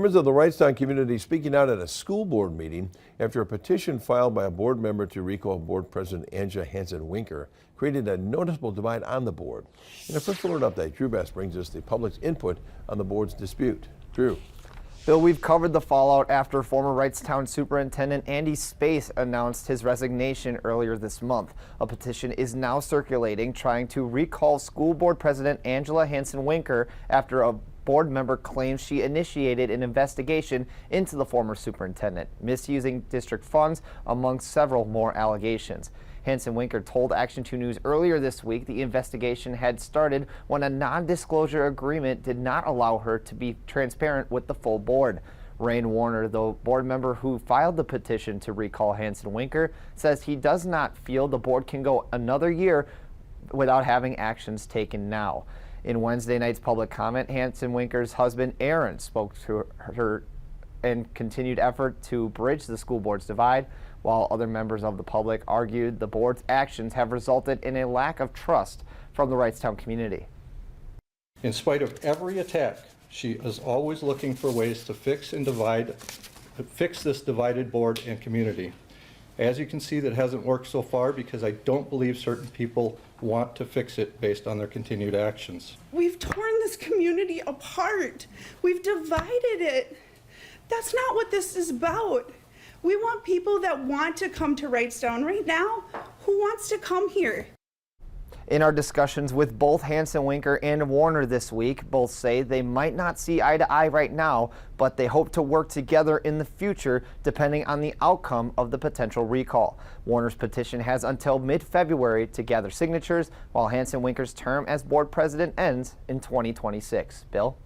Members of the Wrightstown community speaking out at a school board meeting after a petition filed by a board member to recall board president Angela Hansen-Winker created a noticeable divide on the board. In a First Alert update, Drew Best brings us the public's input on the board's dispute. Drew. Bill, we've covered the fallout after former Wrightstown Superintendent Andy Space announced his resignation earlier this month. A petition is now circulating trying to recall school board president Angela Hansen-Winker after a board member claims she initiated an investigation into the former superintendent, misusing district funds, among several more allegations. Hansen-Winker told Action 2 News earlier this week the investigation had started when a non-disclosure agreement did not allow her to be transparent with the full board. Rain Warner, the board member who filed the petition to recall Hansen-Winker, says he does not feel the board can go another year without having actions taken now. In Wednesday night's public comment, Hansen-Winker's husband Aaron spoke to her and continued effort to bridge the school board's divide, while other members of the public argued the board's actions have resulted in a lack of trust from the Wrightstown community. In spite of every attack, she is always looking for ways to fix this divided board and community. As you can see, that hasn't worked so far because I don't believe certain people want to fix it based on their continued actions. We've torn this community apart. We've divided it. That's not what this is about. We want people that want to come to Wrightstown right now. Who wants to come here? In our discussions with both Hansen-Winker and Warner this week, both say they might not see eye to eye right now, but they hope to work together in the future depending on the outcome of the potential recall. Warner's petition has until mid-February to gather signatures, while Hansen-Winker's term as board president ends in 2026. Bill?